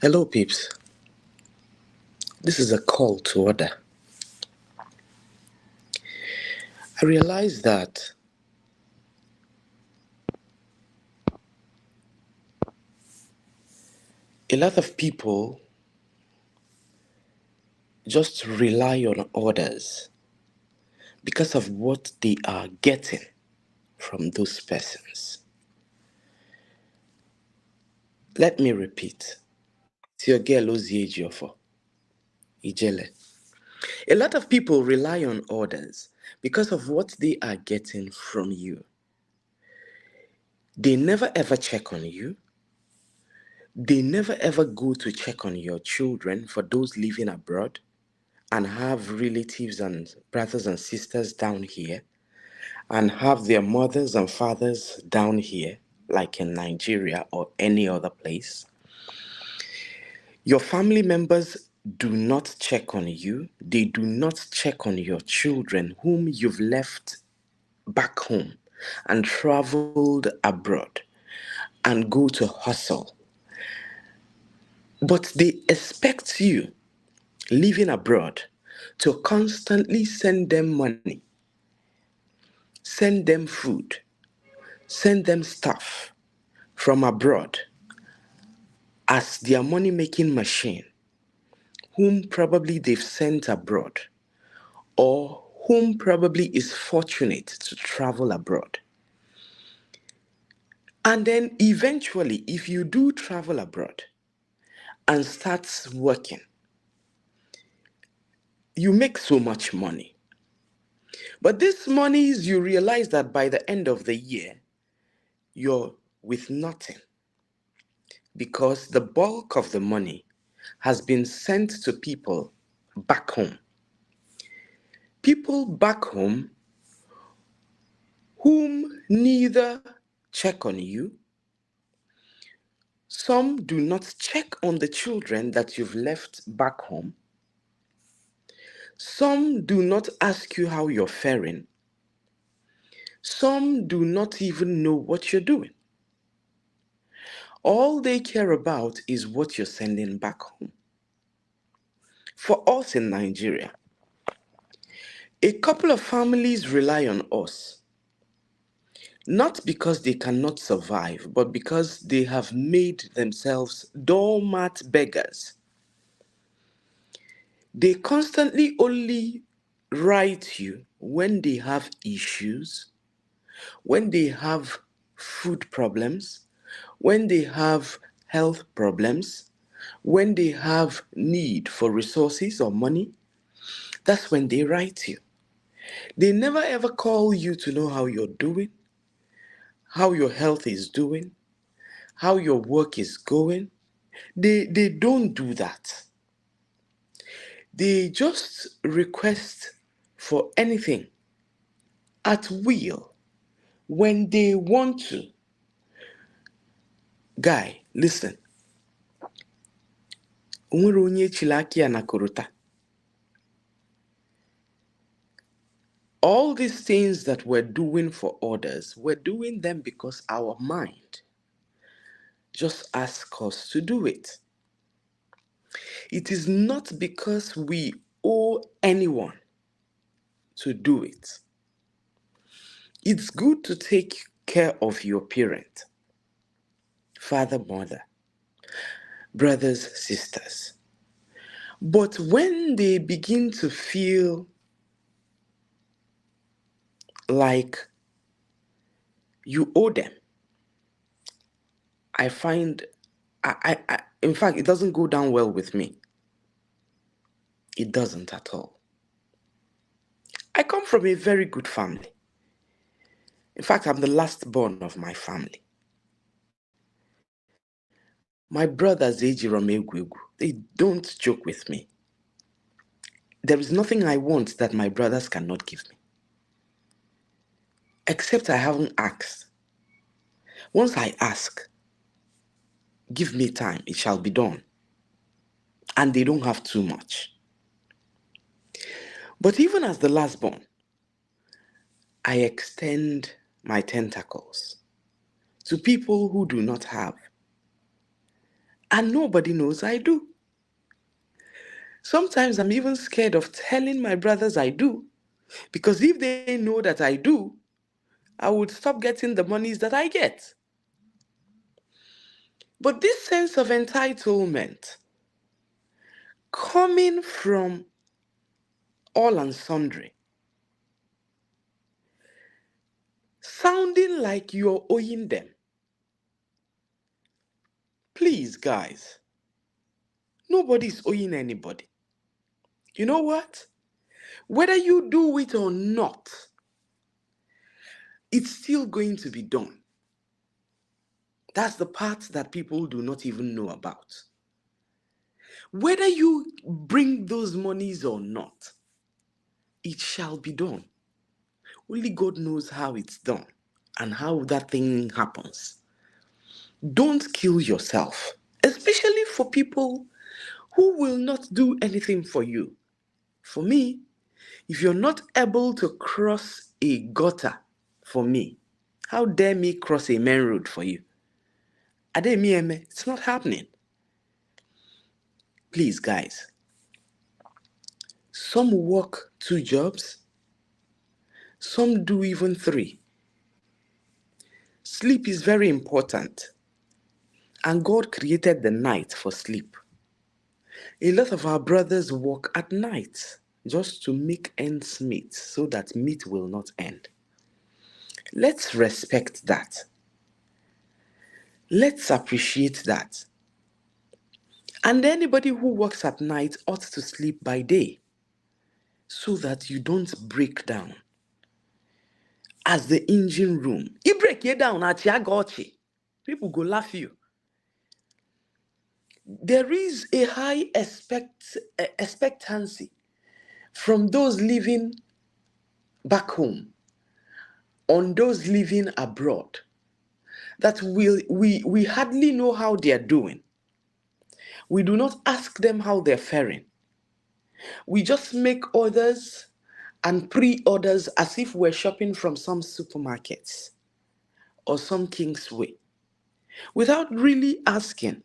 Hello, peeps. This is a call to order. I realize that a lot of people just rely on orders because of what they are getting from those persons. Let me repeat. It's your girl Oziejiofo, Ijele. A lot of people rely on orders because of what they are getting from you. They never ever check on you. They never ever go to check on your children for those living abroad and have relatives and brothers and sisters down here and have their mothers and fathers down here, like in Nigeria or any other place. Your family members do not check on you. They do not check on your children whom you've left back home and traveled abroad and go to hustle. But they expect you living abroad to constantly send them money, send them food, send them stuff from abroad as their money making machine, whom probably they've sent abroad or whom probably is fortunate to travel abroad. And then eventually, if you do travel abroad and start working, you make so much money. But this money, you realize that by the end of the year, you're with nothing because the bulk of the money has been sent to people back home. People back home whom neither check on you. Some do not check on the children that you've left back home. Some do not ask you how you're faring. Some do not even know what you're doing. All they care about is what you're sending back home. For us in Nigeria, a couple of families rely on us, not because they cannot survive, but because they have made themselves doormat beggars. They constantly only write you when they have issues, when they have food problems, when they have health problems, when they have need for resources or money. That's when they write you. They never ever call you to know how you're doing, how your health is doing, how your work is going. They don't do that. They just request for anything at will when they want to. Guy, listen. Onwere onye echila aka ya na korota. All these things that we're doing for others, we're doing them because our mind just asks us to do it. It is not because we owe anyone to do it. It's good to take care of your parent, father, mother, brothers, sisters. But when they begin to feel like you owe them, I find, in fact, it doesn't go down well with me. It doesn't at all. I come from a very good family. In fact, I'm the last born of my family. My brothers, Ejirom Egwegu, they don't joke with me. There is nothing I want that my brothers cannot give me. Except I haven't asked. Once I ask, give me time, it shall be done. And they don't have too much. But even as the last born, I extend my tentacles to people who do not have. And nobody knows I do. Sometimes I'm even scared of telling my brothers I do, because if they know that I do, I would stop getting the monies that I get. But this sense of entitlement coming from all and sundry, sounding like you're owing them. Please, guys, nobody's owing anybody. You know what? Whether you do it or not, it's still going to be done. That's the part that people do not even know about. Whether you bring those monies or not, it shall be done. Only God knows how it's done and how that thing happens. Don't kill yourself, especially for people who will not do anything for you. For me, if you're not able to cross a gutter for me, how dare me cross a main road for you? It's not happening. Please, guys, some work 2 jobs, some do even 3. Sleep is very important, and God created the night for sleep. A lot of our brothers work at night just to make ends meet so that meat will not end. Let's respect that. Let's appreciate that. And anybody who works at night ought to sleep by day so that you don't break down. As the engine room, you break you down at Yagochi, people go laugh you. There is a high expectancy from those living back home on those living abroad that we hardly know how they are doing. We do not ask them how they're faring. We just make orders and pre-orders as if we're shopping from some supermarkets or some Kingsway without really asking,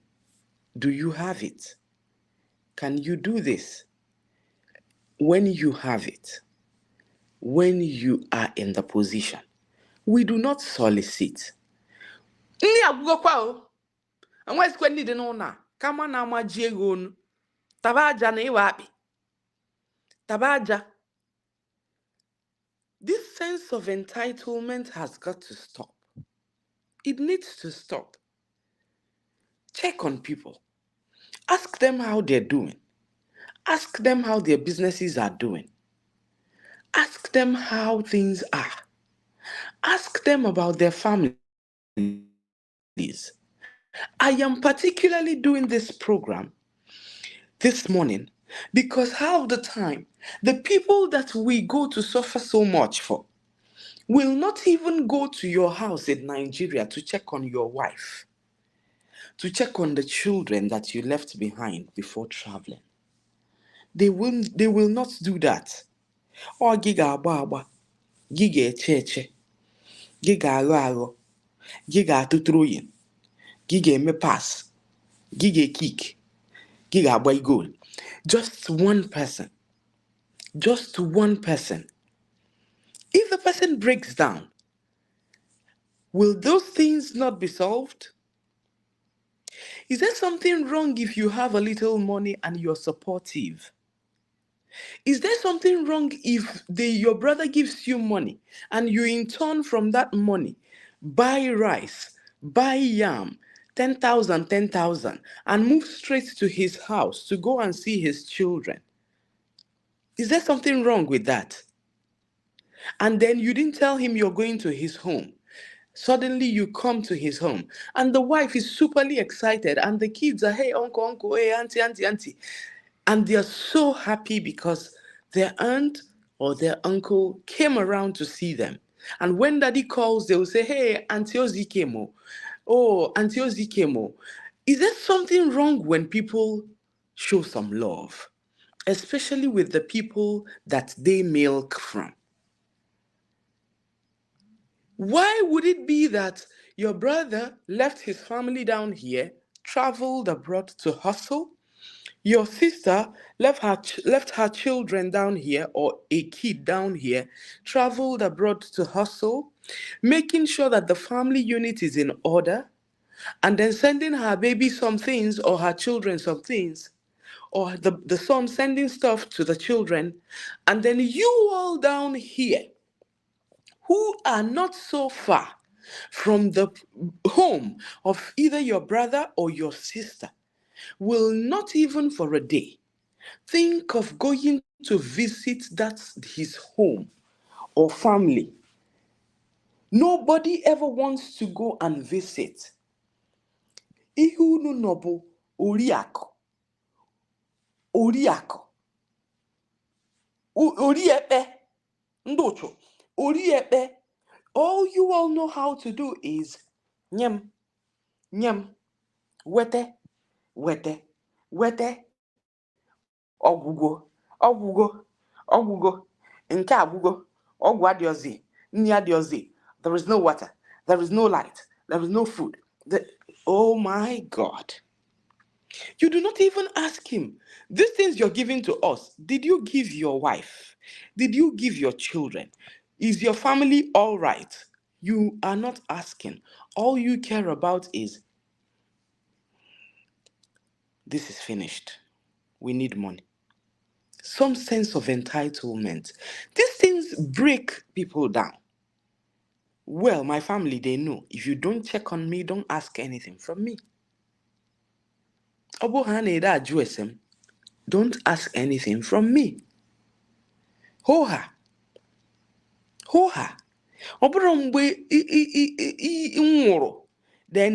do you have it? Can you do this? When you have it, when you are in the position, we do not solicit. Tabaja na iwapi. Tabaja. This sense of entitlement has got to stop. It needs to stop. Check on people. Ask them how they're doing. Ask them how their businesses are doing. Ask them how things are. Ask them about their families. I am particularly doing this program this morning because half the time, the people that we go to suffer so much for will not even go to your house in Nigeria to check on your wife, to check on the children that you left behind before traveling. They will not do that. Or giga aba, giga eche, giga alo, giga atutroyin, giga eme pass, giga kick, giga agba goal. Just one person. Just one person. If the person breaks down, will those things not be solved? Is there something wrong if you have a little money and you're supportive? Is there something wrong if your brother gives you money and you in turn from that money buy rice, buy yam, 10,000, 10,000, and move straight to his house to go and see his children? Is there something wrong with that? And then you didn't tell him you're going to his home. Suddenly you come to his home and the wife is superly excited and the kids are, hey, uncle, uncle, hey, auntie, auntie, auntie. And they are so happy because their aunt or their uncle came around to see them. And when daddy calls, they will say, hey, Auntie Ozi came. Oh, Auntie Ozi came. Is there something wrong when people show some love, especially with the people that they milk from? Why would it be that your brother left his family down here traveled abroad to hustle. Your sister left her children down here, or a kid down here, traveled abroad to hustle, making sure that the family unit is in order, and then sending her baby some things or her children some things, or the son sending stuff to the children, and then you all down here who are not so far from the home of either your brother or your sister will not even for a day think of going to visit his home or family. Nobody ever wants to go and visit. Ihe unu nọ bụ oriakụ, oriakụ, oriekpe, ndị ụchụ, oriekpe. All you all know how to do is nyem, nyem, wete, wete, wete, ọgwụgo, ọgwụgo, ọgwụgo, nke agwụgo, ọgwụ adịọzi, nni adịọzi. There is no water, there is no light, there is no food. Oh my God. You do not even ask him, these things you're giving to us, did you give your wife? Did you give your children? Is your family all right? You are not asking. All you care about is, this is finished. We need money. Some sense of entitlement. These things break people down. Well, my family, they know. If you don't check on me, don't ask anything from me. Don't ask anything from me. Hoha. Hoha. Then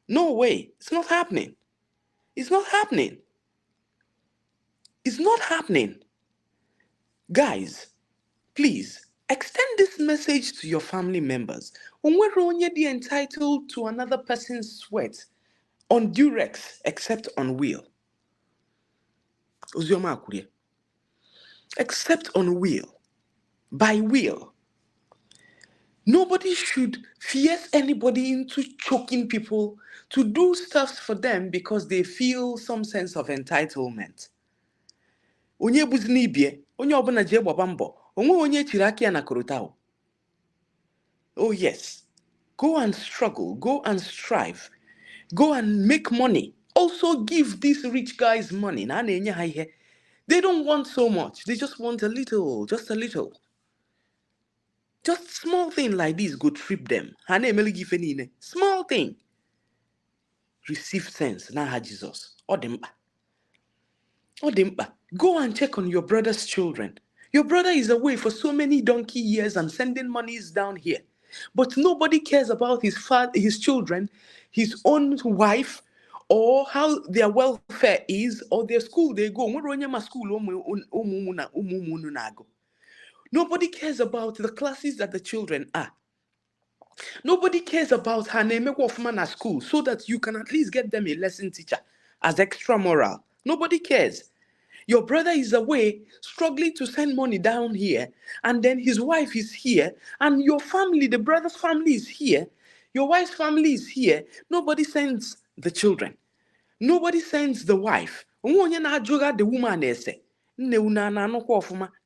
no way. It's not happening. It's not happening. It's not happening. Guys, please extend this message to your family members. Onweronye be entitled to another person's sweat on Durex except on will. Except on will. By will. Nobody should force anybody into choking people to do stuff for them because they feel some sense of entitlement. Onye buzini ibie, onye obuna je gbaba mbọ, onwe onye chiri aka ya na korotao. Oh yes, go and struggle, go and strive, go and make money. Also give these rich guys money. They don't want so much, they just want a little, just a little. Just small thing like this go trip them. Small thing. Receive sense. Now Jesus. Odimba. Go and check on your brother's children. Your brother is away for so many donkey years and sending monies down here. But nobody cares about his children, his own wife, or how their welfare is, or their school they go. Nobody cares about the classes that the children are. Nobody cares about her name at school so that you can at least get them a lesson teacher as extra moral. Nobody cares. Your brother is away struggling to send money down here, and then his wife is here, and your family, the brother's family is here, your wife's family is here. Nobody sends the children. Nobody sends the wife. The woman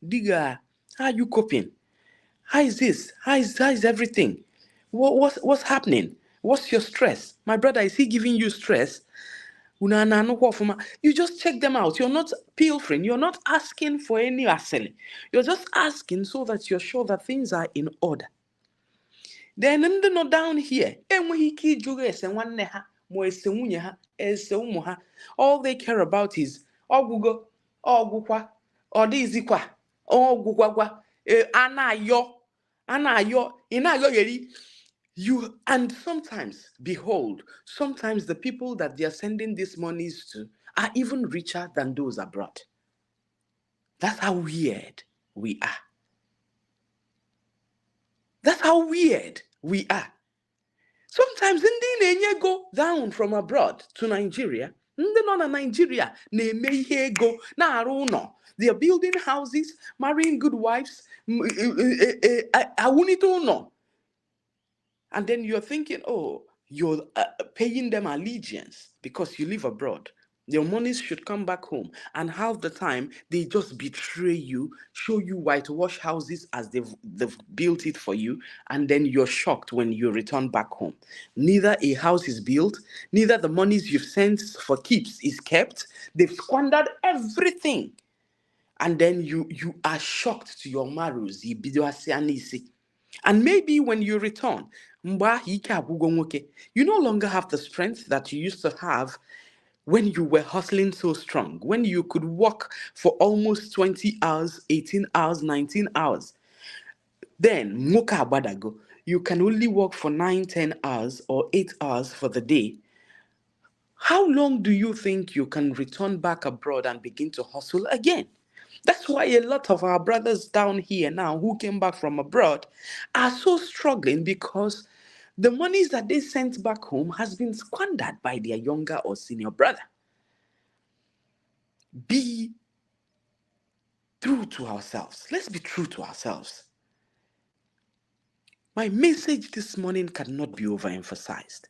diga, how are you coping? How is this? How is everything? What's happening? What's your stress? My brother, is he giving you stress? You just check them out. You're not pilfering. You're not asking for any asili. You're just asking so that you're sure that things are in order. Then not down here. All they care about is you. And sometimes, behold, sometimes the people that they are sending these monies to are even richer than those abroad. That's how weird we are. That's how weird we are. Sometimes they go down from abroad to Nigeria. Nigeria go they are building houses, marrying good wives. And then you're thinking, oh, you're paying them allegiance because you live abroad. Your monies should come back home, and half the time they just betray you, show you whitewash houses as they've built it for you, and then you're shocked when you return back home. Neither a house is built, neither the monies you've sent for keeps is kept. They've squandered everything, and then you are shocked to your marrows. And maybe when you return, you no longer have the strength that you used to have when you were hustling so strong, when you could work for almost 20 hours, 18 hours, 19 hours. Then, you can only work for 9, 10 hours or 8 hours for the day. How long do you think you can return back abroad and begin to hustle again? That's why a lot of our brothers down here now who came back from abroad are so struggling, because the monies that they sent back home has been squandered by their younger or senior brother. Be true to ourselves. Let's be true to ourselves. My message this morning cannot be overemphasized.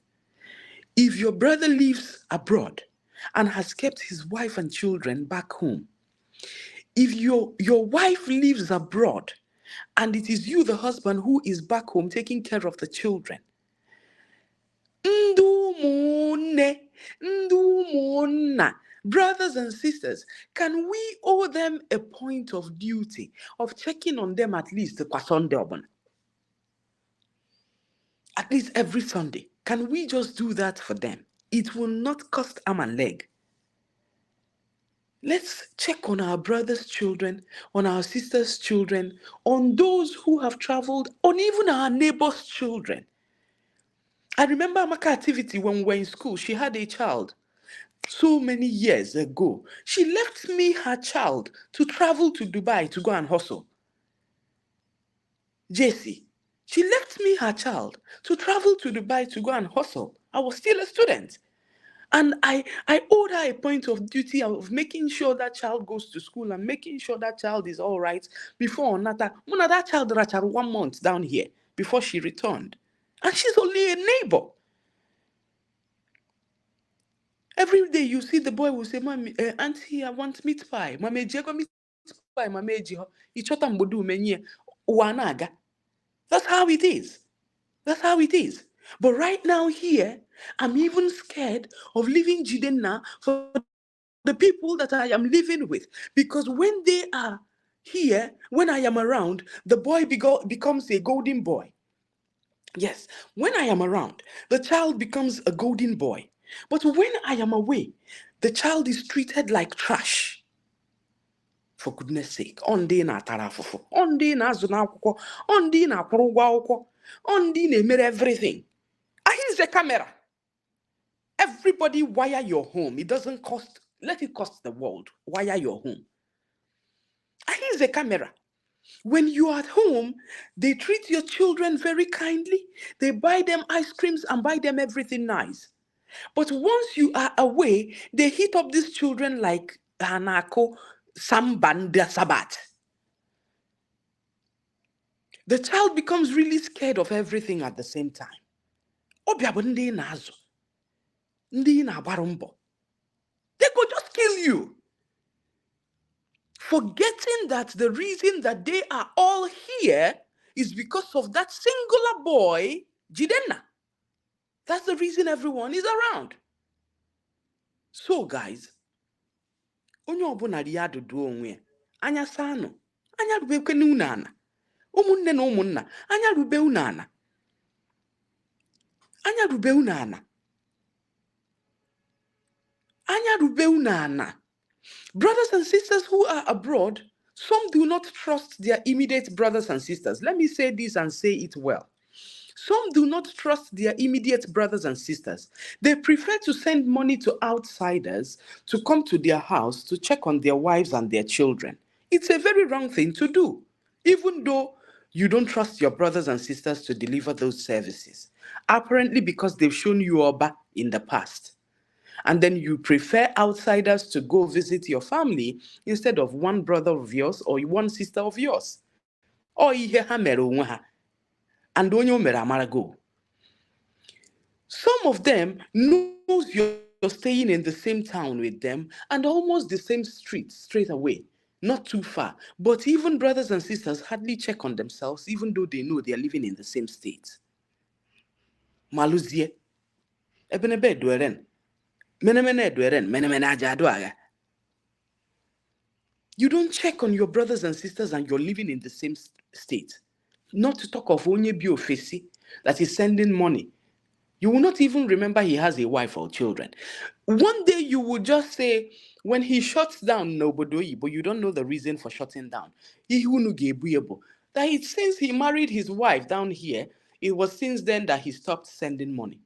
If your brother lives abroad and has kept his wife and children back home, if your wife lives abroad and it is you, the husband, who is back home taking care of the children, brothers and sisters, can we owe them a point of duty of checking on them at least every Sunday? Can we just do that for them? It will not cost arm and leg. Let's check on our brothers' children, on our sisters' children, on those who have traveled, on even our neighbors' children. I remember Amaka activity when we were in school. She had a child so many years ago. She left me her child to travel to Dubai to go and hustle. JC, she left me her child to travel to Dubai to go and hustle. I was still a student. And I owed her a point of duty of making sure that child goes to school and making sure that child is all right before that child rachar 1 month down here before she returned. And she's only a neighbor. Every day you see the boy will say, Mommy, Auntie, I want meat pie. Mama Jego meat pie, Mama Ejiho. Ichota mbodu menye. Wanaga. That's how it is. That's how it is. But right now here, I'm even scared of leaving Jidenna for the people that I am living with. Because when they are here, when I am around, the boy becomes a golden boy. Yes, when I am around, the child becomes a golden boy. But when I am away, the child is treated like trash. For goodness sake, ondi na tarafufu, ondi na azụ n'akwụkwọ, ondi na akwụrụ ụgwọ akwụkwọ, ondi na emere everything. Here's a camera. Everybody wire your home. It doesn't cost, let it cost the world. Wire your home. Here's a camera. When you are at home, they treat your children very kindly. They buy them ice creams and buy them everything nice. But once you are away, they hit up these children like Hanako Sambanda Sabat. The child becomes really scared of everything at the same time. They could just kill you. Forgetting that the reason that they are all here is because of that singular boy, Jidenna. That's the reason everyone is around. So, guys, onye ọbụla ri adụdụ onwe ya, anya sanụ, anya rubekwe unu ana. Ụmụnne na ụmụnna, anya rube unu ana. Anya rube unu ana. Anya rube unu ana. Brothers and sisters who are abroad, some do not trust their immediate brothers and sisters. Let me say this and say it well. Some do not trust their immediate brothers and sisters. They prefer to send money to outsiders to come to their house to check on their wives and their children. It's a very wrong thing to do, even though you don't trust your brothers and sisters to deliver those services, apparently because they've shown you Oba in the past. And then you prefer outsiders to go visit your family instead of one brother of yours or one sister of yours. Or ihe ha mere onwe ha. And onye o mere amara go. Some of them knows you're staying in the same town with them and almost the same street straight away, not too far. But even brothers and sisters hardly check on themselves, even though they know they are living in the same state. Maluzie, ebenebe dueren, menemene dueren, menemene ajaduaga. You don't check on your brothers and sisters and you're living in the same state. Not to talk of Onye Biofesi that is sending money. You will not even remember he has a wife or children. One day you will just say, when he shuts down Nobodoyi, but you don't know the reason for shutting down. That it since he married his wife down here, it was since then that he stopped sending money.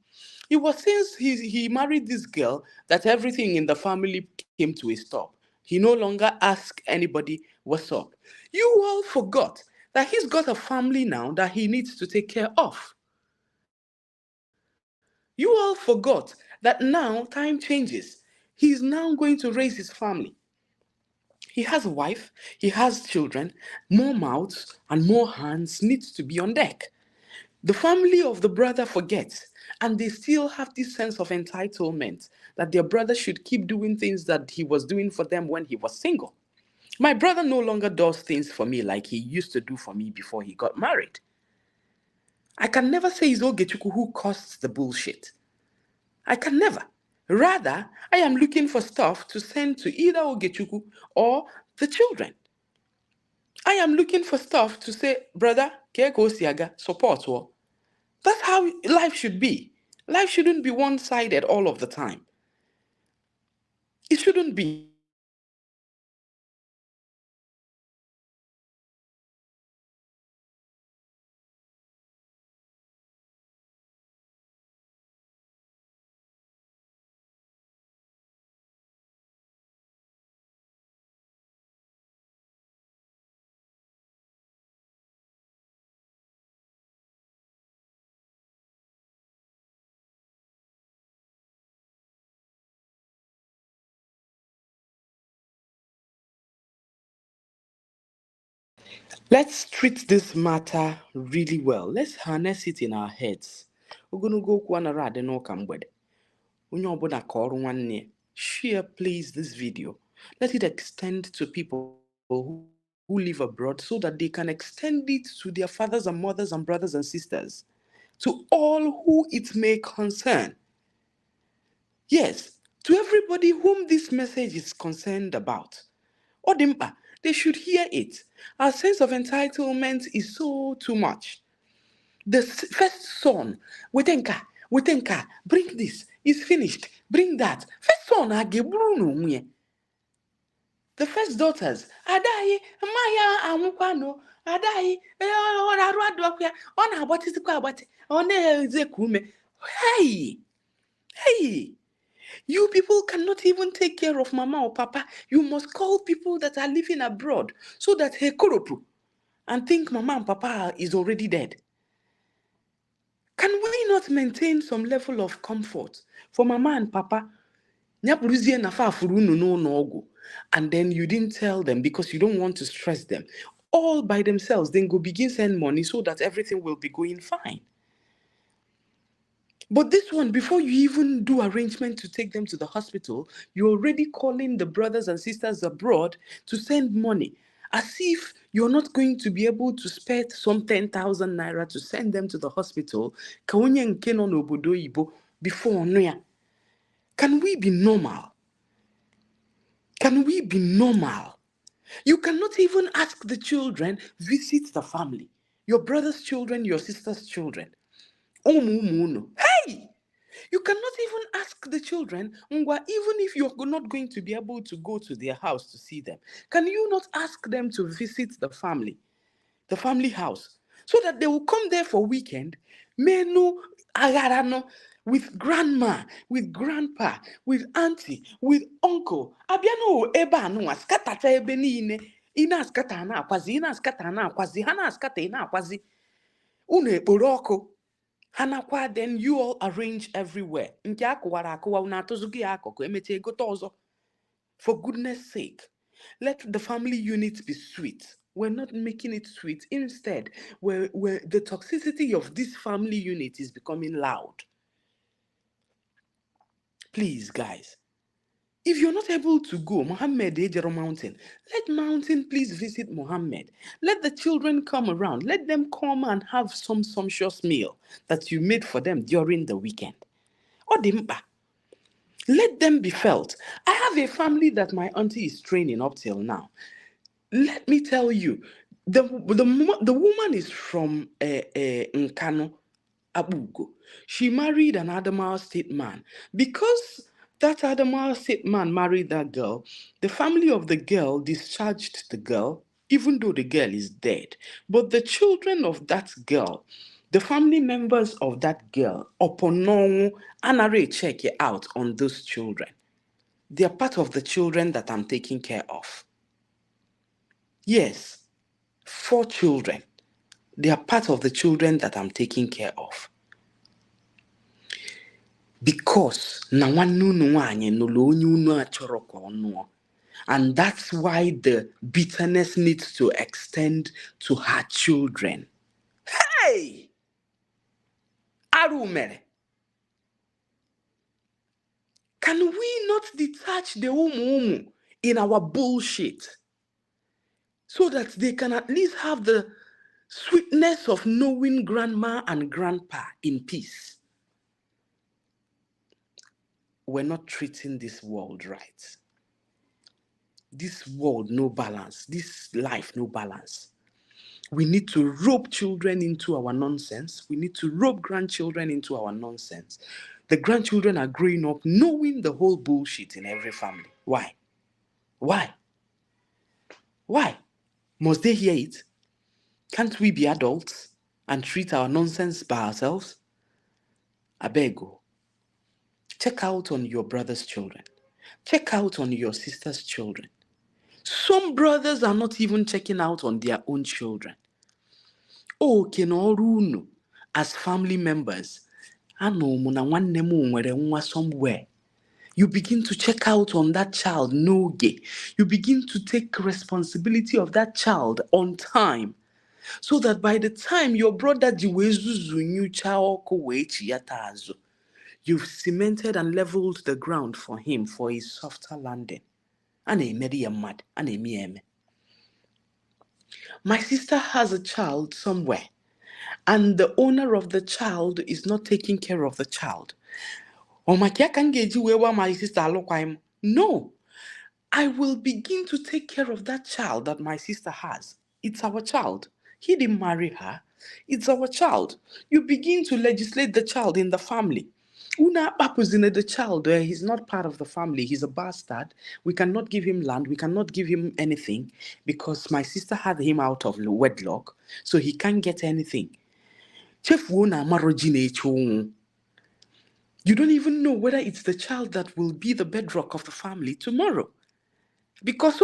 It was since he married this girl that everything in the family came to a stop. He no longer asked anybody, what's up? You all forgot that he's got a family now that he needs to take care of. You all forgot that now time changes. He's now going to raise his family. He has a wife, he has children, more mouths and more hands needs to be on deck. The family of the brother forgets, and they still have this sense of entitlement that their brother should keep doing things that he was doing for them when he was single. My brother no longer does things for me like he used to do for me before he got married. I can never say it's Ogechuku who caused the bullshit. I can never. Rather, I am looking for stuff to send to either Ogechuku or the children. I am looking for stuff to say, brother, Keko Siaga, support. That's how life should be. Life shouldn't be one-sided all of the time. It shouldn't be. Let's treat this matter really well. Let's harness it in our heads. Ogologo okwu anara adị n'ụka mgbede. Onye ọbụla ka ọrụ nwanne ya. Share please this video. Let it extend to people who live abroad so that they can extend it to their fathers and mothers and brothers and sisters. To all who it may concern. Yes, to everybody whom this message is concerned about. Odimba, they should hear it. Our sense of entitlement is so too much. The first son, Wetenka, bring this, it's finished, bring that. First son, Agebruno. The first daughters, Adai, Maya, Amukwano, Adai, Raduakia, on what is the Kwabati, on Zekume. Hey, you people cannot even take care of mama or papa. You must call people that are living abroad so that he koropu and think mama and papa is already dead. Can we not maintain some level of comfort for mama and papa? And then you didn't tell them because you don't want to stress them. All by themselves, then go begin send money so that everything will be going fine. But this one, before you even do arrangement to take them to the hospital, you're already calling the brothers and sisters abroad to send money, as if you're not going to be able to spare some 10,000 naira to send them to the hospital. Before Noya. Can we be normal? Can we be normal? You cannot even ask the children, visit the family. Your brother's children, your sister's children. Hey! You cannot even ask the children, even if you're not going to be able to go to their house to see them. Can you not ask them to visit the family house, so that they will come there for weekend, menu agarano, with grandma, with grandpa, with auntie, with uncle. Abiano eba no askata ebe niile. Ina askata na akwazi, ina askata na akwazi, hana askata ina akwazi. Unu ekporo ọkụ. Hanakwa, then you all arrange everywhere. Nke akụwara akụwa unu atụzụgo ya akụkụ emecha egote ọzọ. For goodness sake, let the family unit be sweet. We're not making it sweet. Instead, where the toxicity of this family unit is becoming loud. Please, guys, if you're not able to go, Muhammad Ejero Mountain, let Mountain please visit Muhammad. Let the children come around. Let them come and have some sumptuous meal that you made for them during the weekend. Odimba. Let them be felt. I have a family that my auntie is training up till now. Let me tell you, the woman is from Nkano, Abugo. She married an Adamawa State man. Because that Adamawa State man married that girl, the family of the girl discharged the girl, even though the girl is dead. But the children of that girl, the family members of that girl, upon no, anare check it out on those children. They are part of the children that I'm taking care of. Yes, 4 children. They are part of the children that I'm taking care of. Because na nwanne unu nwaanyị nụrụ onye unu achọrọ ka ọ nụọ. And that's why the bitterness needs to extend to her children. Hey! Arumere. Can we not detach the umu in our bullshit so that they can at least have the sweetness of knowing grandma and grandpa in peace? We're not treating this world right. This world, no balance. This life, no balance. We need to rope children into our nonsense. We need to rope grandchildren into our nonsense. The grandchildren are growing up knowing the whole bullshit in every family. Why? Why? Why? Must they hear it? Can't we be adults and treat our nonsense by ourselves? I beg you. Check out on your brother's children. Check out on your sister's children. Some brothers are not even checking out on their own children. Oh, Kenoruno, as family members, somewhere. You begin to check out on that child, You begin to take responsibility of that child on time. So that by the time your brother you've cemented and leveled the ground for him for his softer landing. My sister has a child somewhere, and the owner of the child is not taking care of the child. My sister, no. I will begin to take care of that child that my sister has. It's our child. He didn't marry her. It's our child. You begin to legislate the child in the family. Una Apuzine, the child, he's not part of the family. He's a bastard. We cannot give him land. We cannot give him anything because my sister had him out of wedlock, so he can't get anything. You don't even know whether it's the child that will be the bedrock of the family tomorrow. Because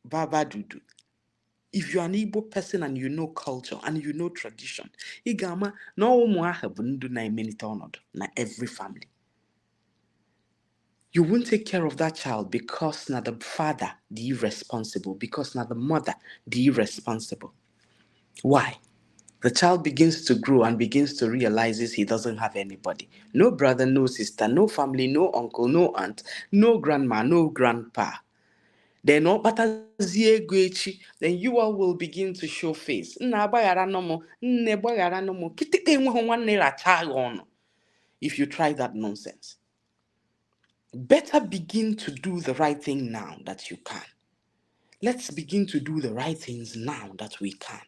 Baba Dudu. If you're an Igbo person and you know culture and you know tradition, Igama no na every family. You won't take care of that child because now the father, the irresponsible, because now the mother, the irresponsible. Why? The child begins to grow and begins to realize he doesn't have anybody. No brother, no sister, no family, no uncle, no aunt, no grandma, no grandpa. Then you all will begin to show face. If you try that nonsense. Better begin to do the right thing now that you can. Let's begin to do the right things now that we can.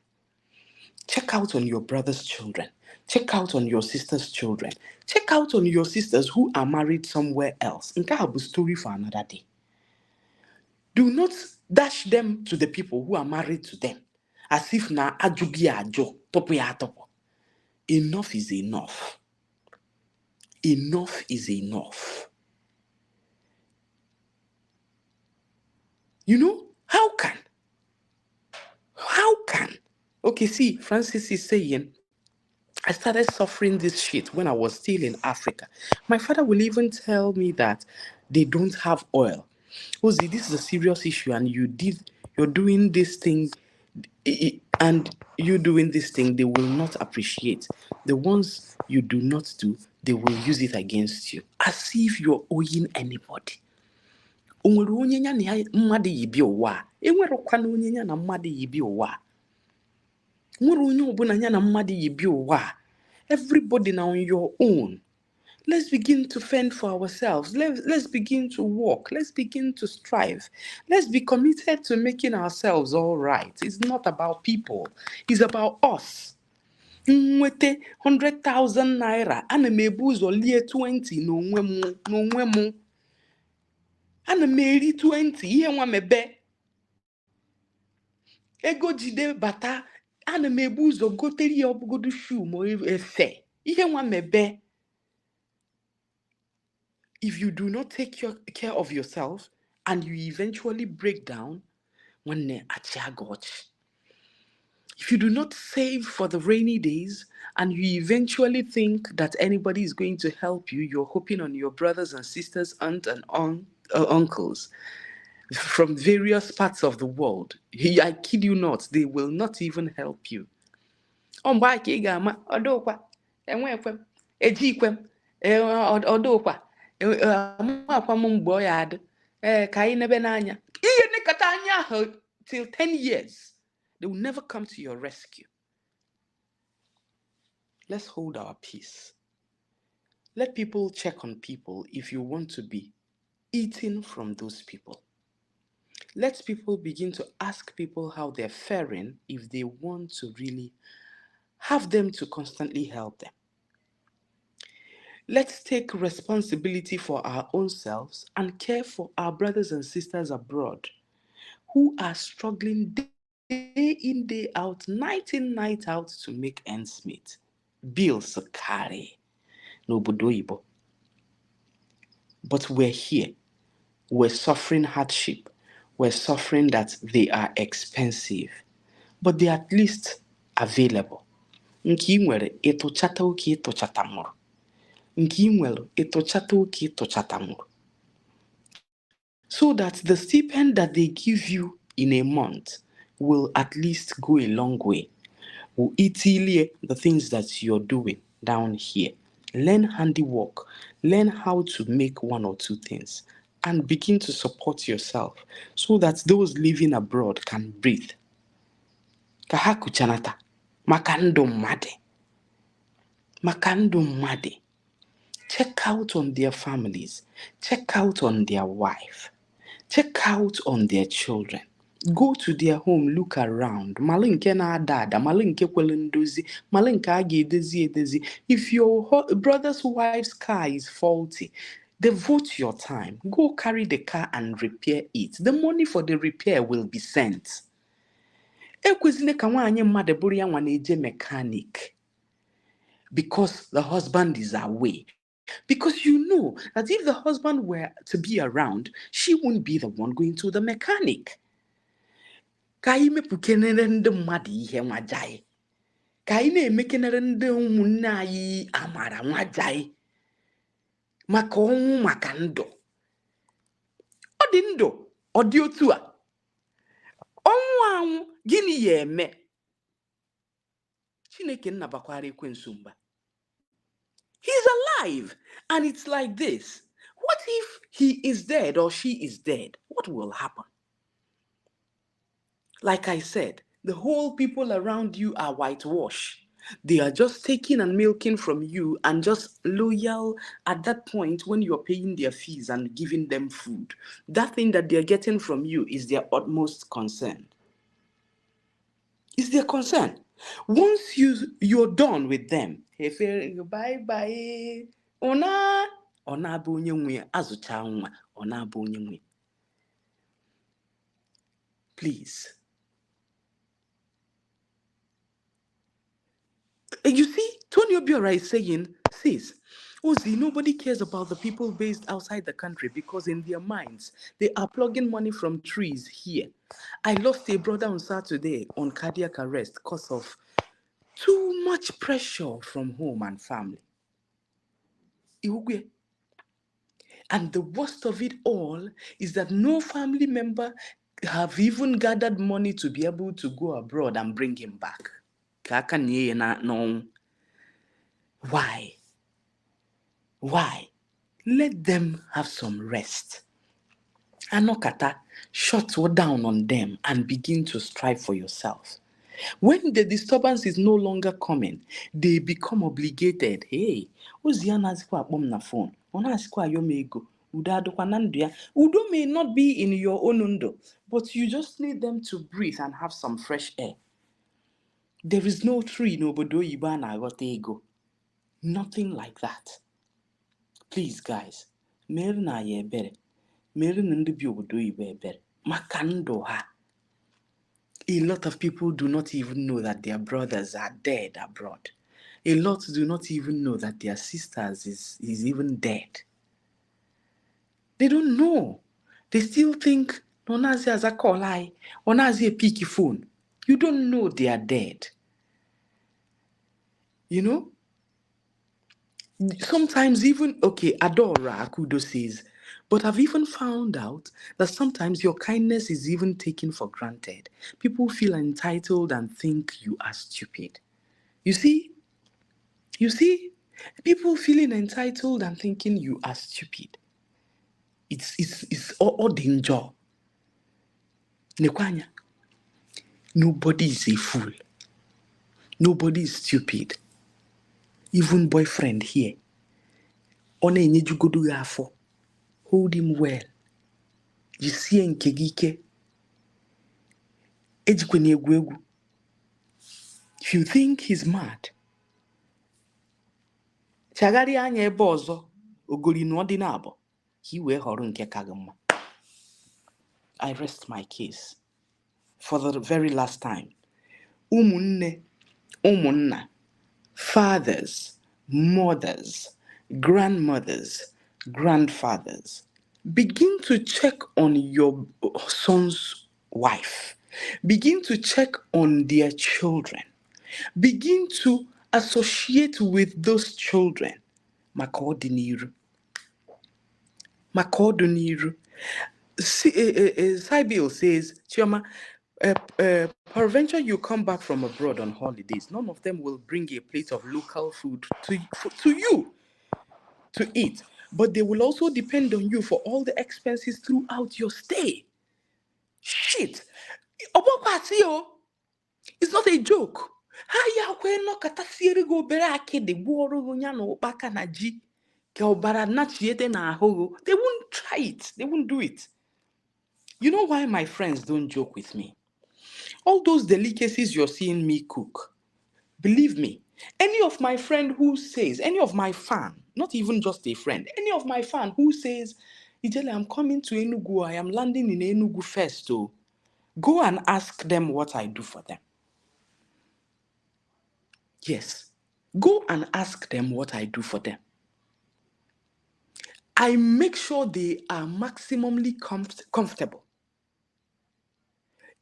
Check out on your brother's children. Check out on your sister's children. Check out on your sisters who are married somewhere else. Nka story for another day. Do not dash them to the people who are married to them as if na ajugi ajo topo ya topo. Enough is enough. Enough is enough. You know, how can? Okay, see, Francis is saying, I started suffering this shit when I was still in Africa. My father will even tell me that they don't have oil. Ozzy, this is a serious issue and you're doing this thing and you doing this thing, they will not appreciate. The ones you do not do, they will use it against you as if you're owing anybody. Onwere onye nya na mmadụ yibi ụwa, enwerekwa na onye nya na mmadụ yibi ụwa. Nwere onye ọbụla nya na mmadụ yibi ụwa. Everybody now on your own. Let's begin to fend for ourselves. Let's begin to walk. Let's begin to strive. Let's be committed to making ourselves all right. It's not about people. It's about us. Nwete 100,000 naira. Ana m ebu ụzọ lie 20 n'onwe m. Ana m eri 20 ihe nwa mebe. Ego jide bata. Ana m ebu ụzọ gotere ya ọbụgodu shoe ma efe. Ihe nwa mebe. If you do not take care of yourself and you eventually break down, if you do not save for the rainy days and you eventually think that anybody is going to help you, you're hoping on your brothers and sisters, aunts and uncles from various parts of the world. I kid you not, they will not even help you. Till 10 years, they will never come to your rescue. Let's hold our peace. Let people check on people if you want to be eating from those people. Let people begin to ask people how they're faring if they want to really have them to constantly help them. Let's take responsibility for our own selves and care for our brothers and sisters abroad who are struggling day in, day out, night in, night out to make ends meet. Bills carry. N'obodo Igbo. But we're here. We're suffering hardship. We're suffering that they are expensive. But they're at least available. Nke nwere ịtụchata oke ịtụchata mụrụ. Nke nwere ịtụchata oke ịtụchata mụrụ. So that the stipend that they give you in a month will at least go a long way. Will easily the things that you're doing down here. Learn handiwork. Learn how to make one or two things and begin to support yourself so that those living abroad can breathe. Kahaku chanata. Makando made. Makando made. Check out on their families. Check out on their wife. Check out on their children. Go to their home, look around. Malinke na dada, malinke kwelendozi, malinke agi edezi. If your brother's wife's car is faulty, devote your time. Go carry the car and repair it. The money for the repair will be sent. Ekwezine ka nwaanyị mmadụ bụrụ ya nwa na-eje mechanic because the husband is away. Because you know that if the husband were to be around, she wouldn't be the one going to the mechanic. Ka anyị mepụkenere ndị mmadụ ihe nwajai. Ka anyị na-emekenere ndị ụmụnne anyị amara nwajai. Maka ọnwụ maka ndụ. Ọ dị ndụ, ọ dị otu a. Ọnwụ anwụ gịnị ya eme? Chineke nnabakwara ekwensu mba. He's alive. And it's like this. What if he is dead or she is dead? What will happen? Like I said, the whole people around you are whitewash. They are just taking and milking from you and just loyal at that point when you're paying their fees and giving them food. That thing that they're getting from you is their utmost concern. It's their concern. Once you're done with them, bye-bye. Ona bụ onye nwe azụcha nwa, ona bụ onye nwe. Please. You see, Tony Obiora is saying, sis, Ozi, nobody cares about the people based outside the country because in their minds, they are plugging money from trees here. I lost a brother on Saturday on cardiac arrest because of too much pressure from home and family. And the worst of it all is that no family member have even gathered money to be able to go abroad and bring him back. Why? Why? Let them have some rest. Anokata, shut down on them and begin to strive for yourself. When the disturbance is no longer coming, they become obligated. Hey, Oziana zikwa akpom na phone. Ona asikwa ayomego. Udo adokwa na ndụ ya. Udo may not be in your own undo, but you just need them to breathe and have some fresh air. There is no tree n'obodo oyibo a na-aghọta ego. Nothing like that. Please, guys, meere na ya ebere. Meere na ndị bi obodo oyibo ebere. Maka ndụ ha. A lot of people do not even know that their brothers are dead abroad. A lot do not even know that their sisters is even dead. They don't know. They still think, Onazi has a call eye, Onazi a picky phone. You don't know they are dead. You know? Sometimes even, okay, Adora Akudo says, but I've even found out that sometimes your kindness is even taken for granted. People feel entitled and think you are stupid. You see, people feeling entitled and thinking you are stupid. It's all danger. Nekwanya. Nobody is a fool. Nobody is stupid. Even boyfriend here. Hold him well. You see nkegike. If you think he's mad, chagari anya ebe ọzọ ogori n'ọdịnabọ ka iwee họrọ nke ka gị mma. I rest my case. For the very last time, ụmụnne, ụmụnna, fathers, mothers, grandmothers, grandfathers, begin to check on your son's wife. Begin to check on their children. Begin to associate with those children. Makodiniru. Sybil says, Chioma, peradventure you come back from abroad on holidays, none of them will bring a plate of local food to you to eat, but they will also depend on you for all the expenses throughout your stay. Shit. It's not a joke. They won't try it. They won't do it. You know why my friends don't joke with me? All those delicacies you're seeing me cook, believe me, any of my friend who says, any of my fan, not even just a friend, any of my fan who says, Ijele, I'm coming to Enugu, I am landing in Enugu first, so go and ask them what I do for them. Yes, go and ask them what I do for them. I make sure they are maximally comfortable,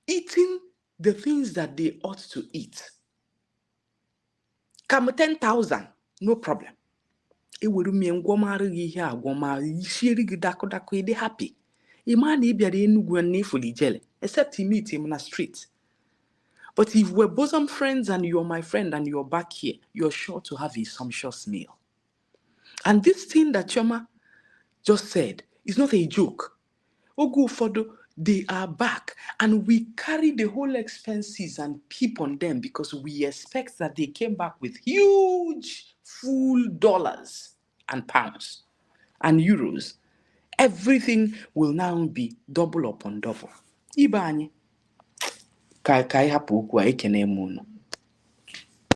eating the things that they ought to eat. Come 10,000, no problem. They happy. Except he meet him in the street. But if we're bosom friends and you're my friend and you're back here, you're sure to have a sumptuous meal. And this thing that Chioma just said is not a joke. Ogu Fodo, they are back and we carry the whole expenses and peep on them because we expect that they came back with huge full dollars and pounds and euros. Everything will now be double upon double. Ibanye. Kai hapu ukwu ekene muno.